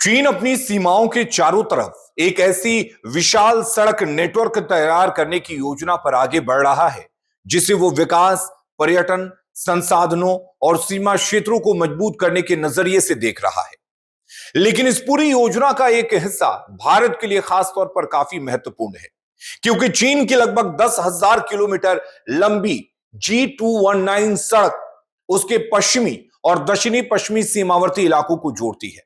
चीन अपनी सीमाओं के चारों तरफ एक ऐसी विशाल सड़क नेटवर्क तैयार करने की योजना पर आगे बढ़ रहा है जिसे वो विकास, पर्यटन, संसाधनों और सीमा क्षेत्रों को मजबूत करने के नजरिए से देख रहा है। लेकिन इस पूरी योजना का एक हिस्सा भारत के लिए खास तौर पर काफी महत्वपूर्ण है, क्योंकि चीन की लगभग 10,000 किलोमीटर लंबी G219 सड़क उसके पश्चिमी और दक्षिणी पश्चिमी सीमावर्ती इलाकों को जोड़ती है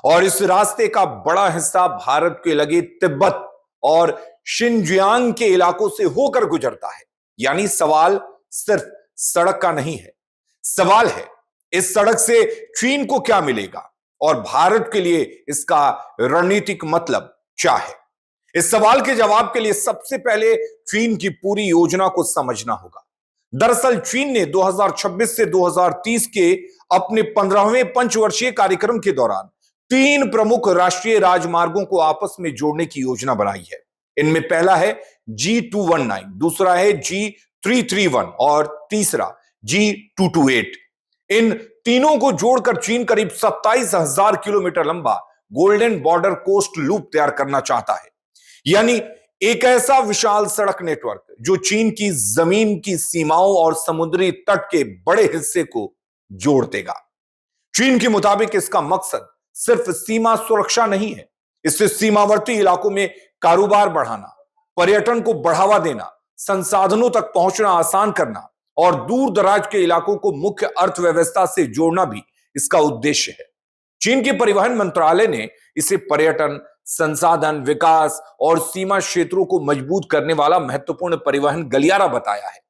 और इस रास्ते का बड़ा हिस्सा भारत के लगे तिब्बत और शिनजियांग के इलाकों से होकर गुजरता है। यानी सवाल सिर्फ सड़क का नहीं है, सवाल है इस सड़क से चीन को क्या मिलेगा और भारत के लिए इसका रणनीतिक मतलब क्या है। इस सवाल के जवाब के लिए सबसे पहले चीन की पूरी योजना को समझना होगा। दरअसल चीन ने 2026 से 2030 के अपने 15वें पंचवर्षीय कार्यक्रम के दौरान 3 प्रमुख राष्ट्रीय राजमार्गों को आपस में जोड़ने की योजना बनाई है। इनमें पहला है G219, दूसरा है G331 और तीसरा G228। इन तीनों को जोड़कर चीन करीब 27,000 किलोमीटर लंबा गोल्डन बॉर्डर कोस्ट लूप तैयार करना चाहता है। यानी एक ऐसा विशाल सड़क नेटवर्क जो चीन की जमीन की सीमाओं और समुद्री तट के बड़े हिस्से को जोड़ देगा। चीन के मुताबिक इसका मकसद सिर्फ सीमा सुरक्षा नहीं है, इससे सीमावर्ती इलाकों में कारोबार बढ़ाना, पर्यटन को बढ़ावा देना, संसाधनों तक पहुंचना आसान करना और दूर दराज के इलाकों को मुख्य अर्थव्यवस्था से जोड़ना भी इसका उद्देश्य है। चीन के परिवहन मंत्रालय ने इसे पर्यटन, संसाधन, विकास और सीमा क्षेत्रों को मजबूत करने वाला महत्वपूर्ण परिवहन गलियारा बताया है।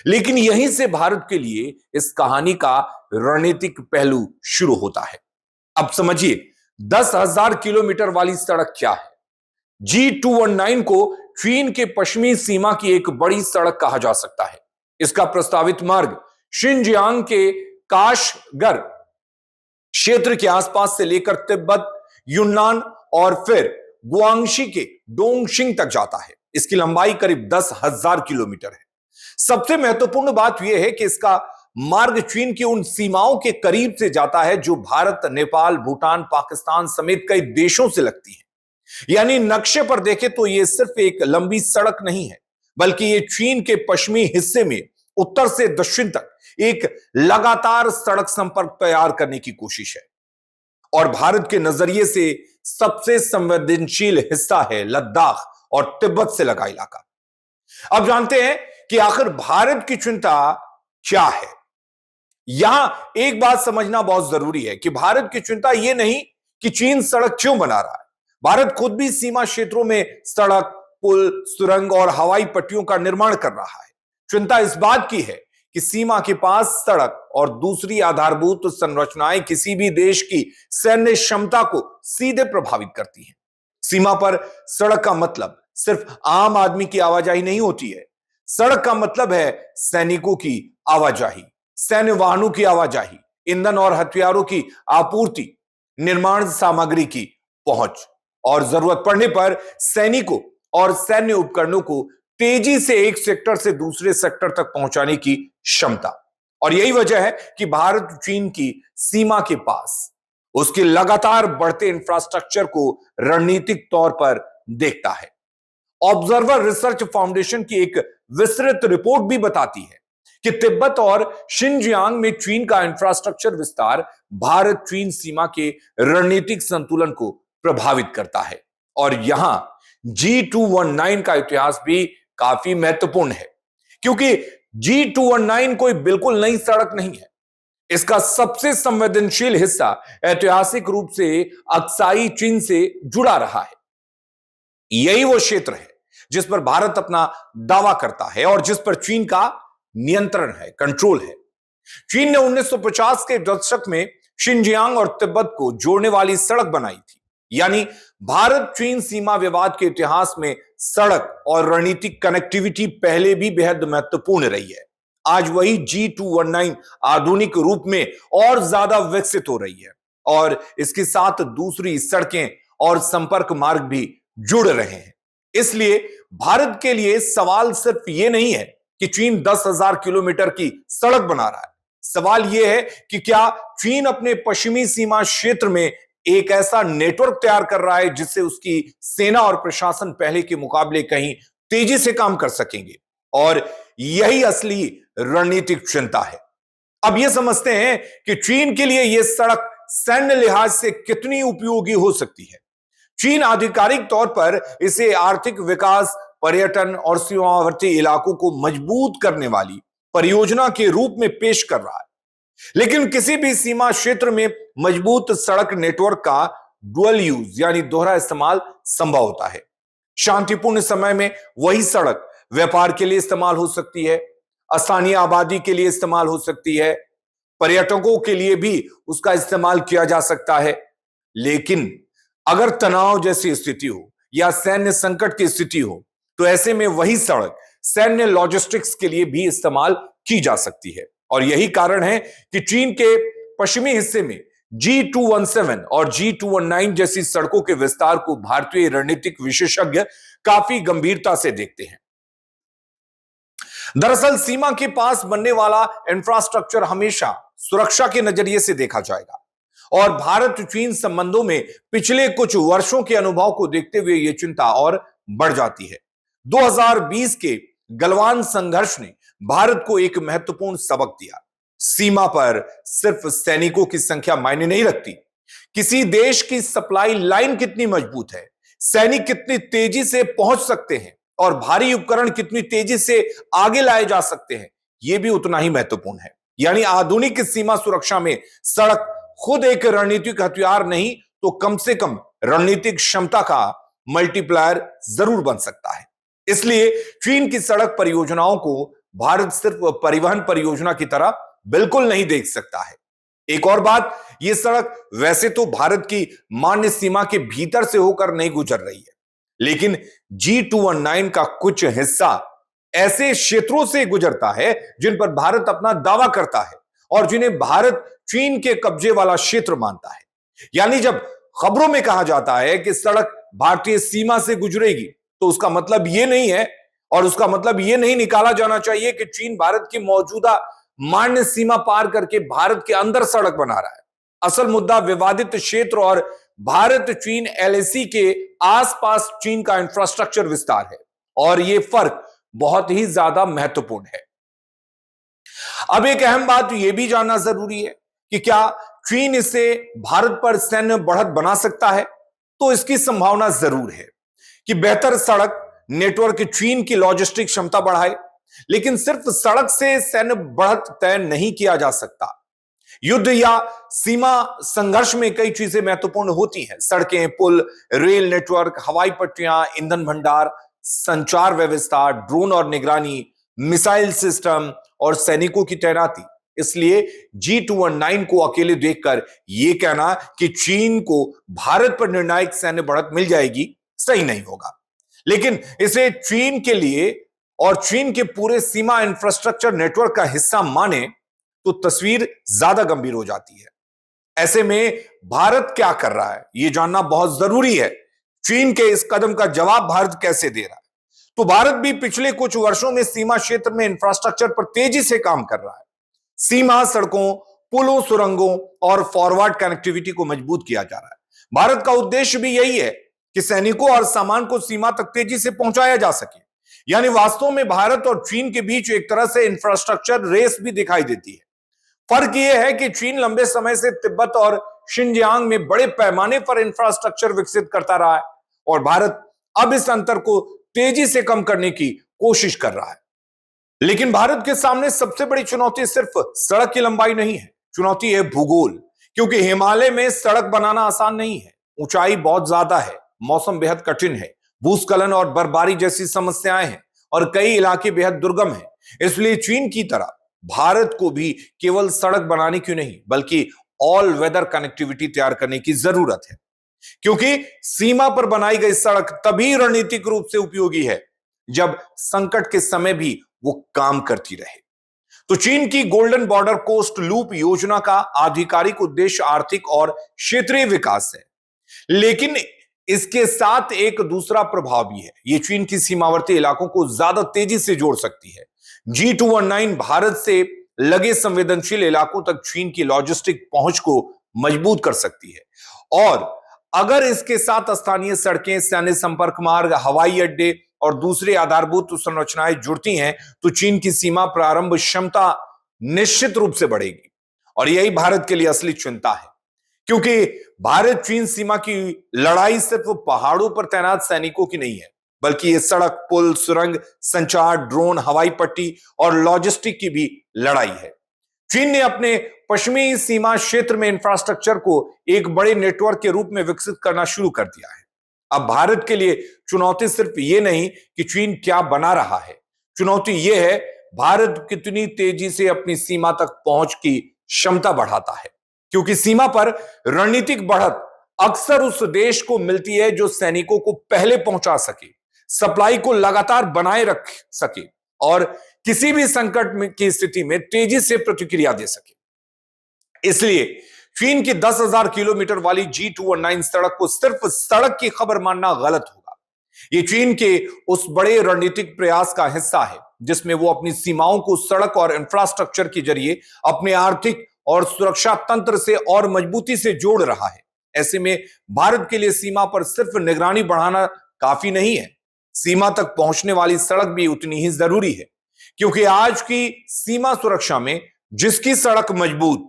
लेकिन यहीं से भारत के लिए इस कहानी का रणनीतिक पहलू शुरू होता है। अब समझिए 10,000 किलोमीटर वाली सड़क क्या है। G219 को चीन के पश्चिमी सीमा की एक बड़ी सड़क कहा जा सकता है। इसका प्रस्तावित मार्ग शिनजियांग के काशगर क्षेत्र के आसपास से लेकर तिब्बत, यूनान और फिर गुआंगशी के डोंगशिंग तक जाता है। इसकी लंबाई करीब 10,000 किलोमीटर है। सबसे महत्वपूर्ण बात यह है कि इसका मार्ग चीन की उन सीमाओं के करीब से जाता है जो भारत, नेपाल, भूटान, पाकिस्तान समेत कई देशों से लगती है। यानी नक्शे पर देखें तो यह सिर्फ एक लंबी सड़क नहीं है, बल्कि यह चीन के पश्चिमी हिस्से में उत्तर से दक्षिण तक एक लगातार सड़क संपर्क तैयार करने की कोशिश है। और भारत के नजरिए से सबसे संवेदनशील हिस्सा है लद्दाख और तिब्बत से लगा इलाका। अब जानते हैं कि आखिर भारत की चिंता क्या है। यहां एक बात समझना बहुत जरूरी है कि भारत की चिंता यह नहीं कि चीन सड़क क्यों बना रहा है। भारत खुद भी सीमा क्षेत्रों में सड़क, पुल, सुरंग और हवाई पट्टियों का निर्माण कर रहा है। चिंता इस बात की है कि सीमा के पास सड़क और दूसरी आधारभूत संरचनाएं किसी भी देश की सैन्य क्षमता को सीधे प्रभावित करती हैं। सीमा पर सड़क का मतलब सिर्फ आम आदमी की आवाजाही नहीं होती है। सड़क का मतलब है सैनिकों की आवाजाही, सैन्य वाहनों की आवाजाही, ईंधन और हथियारों की आपूर्ति, निर्माण सामग्री की पहुंच और जरूरत पड़ने पर सैनिकों और सैन्य उपकरणों को तेजी से एक सेक्टर से दूसरे सेक्टर तक पहुंचाने की क्षमता। और यही वजह है कि भारत चीन की सीमा के पास उसके लगातार बढ़ते इंफ्रास्ट्रक्चर को रणनीतिक तौर पर देखता है। ऑब्जर्वर रिसर्च फाउंडेशन की एक विस्तृत रिपोर्ट भी बताती है कि तिब्बत और शिनजियांग में चीन का इंफ्रास्ट्रक्चर विस्तार भारत चीन सीमा के रणनीतिक संतुलन को प्रभावित करता है। और यहां G219 का इतिहास भी काफी महत्वपूर्ण है, क्योंकि G219 कोई बिल्कुल नई सड़क नहीं है। इसका सबसे संवेदनशील हिस्सा ऐतिहासिक रूप से अक्साई चीन से जुड़ा रहा है। यही वो क्षेत्र है जिस पर भारत अपना दावा करता है और जिस पर चीन का नियंत्रण है, कंट्रोल है। चीन ने 1950 के दशक में शिनजियांग और तिब्बत को जोड़ने वाली सड़क बनाई थी। यानी भारत चीन सीमा विवाद के इतिहास में सड़क और रणनीतिक कनेक्टिविटी पहले भी बेहद महत्वपूर्ण रही है। आज वही G219 आधुनिक रूप में और ज्यादा विकसित हो रही है और इसके साथ दूसरी सड़कें और संपर्क मार्ग भी जुड़ रहे हैं। इसलिए भारत के लिए सवाल सिर्फ यह नहीं है कि चीन 10,000 किलोमीटर की सड़क बना रहा है। सवाल यह है कि क्या चीन अपने पश्चिमी सीमा क्षेत्र में एक ऐसा नेटवर्क तैयार कर रहा है जिससे उसकी सेना और प्रशासन पहले के मुकाबले कहीं तेजी से काम कर सकेंगे। और यही असली रणनीतिक चिंता है। अब यह समझते हैं कि चीन के लिए यह सड़क सैन्य लिहाज से कितनी उपयोगी हो सकती है। चीन आधिकारिक तौर पर इसे आर्थिक विकास, पर्यटन और सीमावर्ती इलाकों को मजबूत करने वाली परियोजना के रूप में पेश कर रहा है। लेकिन किसी भी सीमा क्षेत्र में मजबूत सड़क नेटवर्क का डुअल यूज यानी दोहरा इस्तेमाल संभव होता है। शांतिपूर्ण समय में वही सड़क व्यापार के लिए इस्तेमाल हो सकती है, स्थानीय आबादी के लिए इस्तेमाल हो सकती है, पर्यटकों के लिए भी उसका इस्तेमाल किया जा सकता है। लेकिन अगर तनाव जैसी स्थिति हो या सैन्य संकट की स्थिति हो तो ऐसे में वही सड़क सैन्य लॉजिस्टिक्स के लिए भी इस्तेमाल की जा सकती है। और यही कारण है कि चीन के पश्चिमी हिस्से में G217 और G219 जैसी सड़कों के विस्तार को भारतीय रणनीतिक विशेषज्ञ काफी गंभीरता से देखते हैं। दरअसल सीमा के पास बनने वाला इंफ्रास्ट्रक्चर हमेशा सुरक्षा के नजरिए से देखा जाएगा और भारत चीन संबंधों में पिछले कुछ वर्षों के अनुभव को देखते हुए यह चिंता और बढ़ जाती है। 2020 के गलवान संघर्ष ने भारत को एक महत्वपूर्ण सबक दिया। सीमा पर सिर्फ सैनिकों की संख्या मायने नहीं रखती, किसी देश की सप्लाई लाइन कितनी मजबूत है, सैनिक कितनी तेजी से पहुंच सकते हैं और भारी उपकरण कितनी तेजी से आगे लाए जा सकते हैं, यह भी उतना ही महत्वपूर्ण है। यानी आधुनिक सीमा सुरक्षा में सड़क खुद एक रणनीतिक हथियार नहीं तो कम से कम रणनीतिक क्षमता का मल्टीप्लायर जरूर बन सकता है। इसलिए चीन की सड़क परियोजनाओं को भारत सिर्फ परिवहन परियोजना की तरह बिल्कुल नहीं देख सकता है। एक और बात, यह सड़क वैसे तो भारत की मान्य सीमा के भीतर से होकर नहीं गुजर रही है, लेकिन G219 का कुछ हिस्सा ऐसे क्षेत्रों से गुजरता है जिन पर भारत अपना दावा करता है और जिन्हें भारत चीन के कब्जे वाला क्षेत्र मानता है। यानी जब खबरों में कहा जाता है कि सड़क भारतीय सीमा से गुजरेगी तो उसका मतलब यह नहीं है और उसका मतलब यह नहीं निकाला जाना चाहिए कि चीन भारत की मौजूदा मान्य सीमा पार करके भारत के अंदर सड़क बना रहा है। असल मुद्दा विवादित क्षेत्र और भारत चीन LAC के आसपास चीन का इंफ्रास्ट्रक्चर विस्तार है और यह फर्क बहुत ही ज्यादा महत्वपूर्ण है। अब एक अहम बात यह भी जानना जरूरी है कि क्या चीन इसे भारत पर सैन्य बढ़त बना सकता है। तो इसकी संभावना जरूर है कि बेहतर सड़क नेटवर्क चीन की लॉजिस्टिक क्षमता बढ़ाए, लेकिन सिर्फ सड़क से सैन्य बढ़त तय नहीं किया जा सकता। युद्ध या सीमा संघर्ष में कई चीजें महत्वपूर्ण होती हैं। सड़कें, पुल, रेल नेटवर्क, हवाई पट्टियां, ईंधन भंडार, संचार व्यवस्था, ड्रोन और निगरानी, मिसाइल सिस्टम और सैनिकों की तैनाती। इसलिए G219 को अकेले देखकर यह कहना कि चीन को भारत पर निर्णायक सैन्य बढ़त मिल जाएगी सही नहीं होगा। लेकिन इसे चीन के लिए और चीन के पूरे सीमा इंफ्रास्ट्रक्चर नेटवर्क का हिस्सा माने तो तस्वीर ज्यादा गंभीर हो जाती है। ऐसे में भारत क्या कर रहा है यह जानना बहुत जरूरी है। चीन के इस कदम का जवाब भारत कैसे दे रहा है। तो भारत भी पिछले कुछ वर्षों में सीमा क्षेत्र में इंफ्रास्ट्रक्चर पर तेजी से काम कर रहा है। सीमा सड़कों, पुलों, सुरंगों और फॉरवर्ड कनेक्टिविटी को मजबूत किया जा रहा है। भारत का उद्देश्य भी यही है कि सैनिकों और सामान को सीमा तक तेजी से पहुंचाया जा सके। यानी वास्तव में भारत और चीन के बीच एक तरह से इंफ्रास्ट्रक्चर रेस भी दिखाई देती है। फर्क यह है कि चीन लंबे समय से तिब्बत और शिनजियांग में बड़े पैमाने पर इंफ्रास्ट्रक्चर विकसित करता रहा है और भारत अब इस अंतर को तेजी से कम करने की कोशिश कर रहा है। लेकिन भारत के सामने सबसे बड़ी चुनौती सिर्फ सड़क की लंबाई नहीं है, चुनौती है भूगोल। क्योंकि हिमालय में सड़क बनाना आसान नहीं है, ऊंचाई बहुत ज्यादा है, मौसम बेहद कठिन है, भूस्खलन और बर्फबारी जैसी समस्याएं हैं और कई इलाके बेहद दुर्गम हैं। इसलिए चीन की तरह भारत को भी केवल सड़क बनाने की नहीं बल्कि ऑल वेदर कनेक्टिविटी तैयार करने की जरूरत है। क्योंकि सीमा पर बनाई गई सड़क तभी रणनीतिक रूप से उपयोगी है जब संकट के समय भी वो काम करती रहे। तो चीन की गोल्डन बॉर्डर कोस्ट लूप योजना का आधिकारिक उद्देश्य आर्थिक और क्षेत्रीय विकास है, लेकिन इसके साथ एक दूसरा प्रभाव भी है। यह चीन की सीमावर्ती इलाकों को ज्यादा तेजी से जोड़ सकती है। G219 भारत से लगे संवेदनशील इलाकों तक चीन की लॉजिस्टिक पहुंच को मजबूत कर सकती है। और अगर इसके साथ स्थानीय सड़कें, सैन्य संपर्क मार्ग, हवाई अड्डे और दूसरी आधारभूत संरचनाएं जुड़ती हैं तो चीन की सीमा प्रारंभ क्षमता निश्चित रूप से बढ़ेगी। और यही भारत के लिए असली चिंता है, क्योंकि भारत चीन सीमा की लड़ाई सिर्फ पहाड़ों पर तैनात सैनिकों की नहीं है, बल्कि ये सड़क, पुल, सुरंग, संचार, ड्रोन, हवाई पट्टी और लॉजिस्टिक की भी लड़ाई है। चीन ने अपने पश्चिमी सीमा क्षेत्र में इंफ्रास्ट्रक्चर को एक बड़े नेटवर्क के रूप में विकसित करना शुरू कर दिया है। अब भारत के लिए चुनौती सिर्फ ये नहीं कि चीन क्या बना रहा है, चुनौती ये है भारत कितनी तेजी से अपनी सीमा तक पहुंच की क्षमता बढ़ाता है। क्योंकि सीमा पर रणनीतिक बढ़त अक्सर उस देश को मिलती है जो सैनिकों को पहले पहुंचा सके, सप्लाई को लगातार बनाए रख सके और किसी भी संकट की स्थिति में तेजी से प्रतिक्रिया दे सके। इसलिए चीन की 10,000 किलोमीटर वाली G219 सड़क को सिर्फ सड़क की खबर मानना गलत होगा। ये चीन के उस बड़े रणनीतिक प्रयास का हिस्सा है जिसमें वो अपनी सीमाओं को सड़क और इंफ्रास्ट्रक्चर के जरिए अपने आर्थिक और सुरक्षा तंत्र से और मजबूती से जोड़ रहा है। ऐसे में भारत के लिए सीमा पर सिर्फ निगरानी बढ़ाना काफी नहीं है, सीमा तक पहुंचने वाली सड़क भी उतनी ही जरूरी है। क्योंकि आज की सीमा सुरक्षा में जिसकी सड़क मजबूत,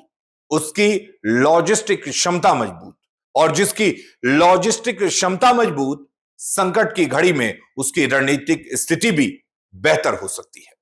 उसकी लॉजिस्टिक क्षमता मजबूत, और जिसकी लॉजिस्टिक क्षमता मजबूत, संकट की घड़ी में उसकी रणनीतिक स्थिति भी बेहतर हो सकती है।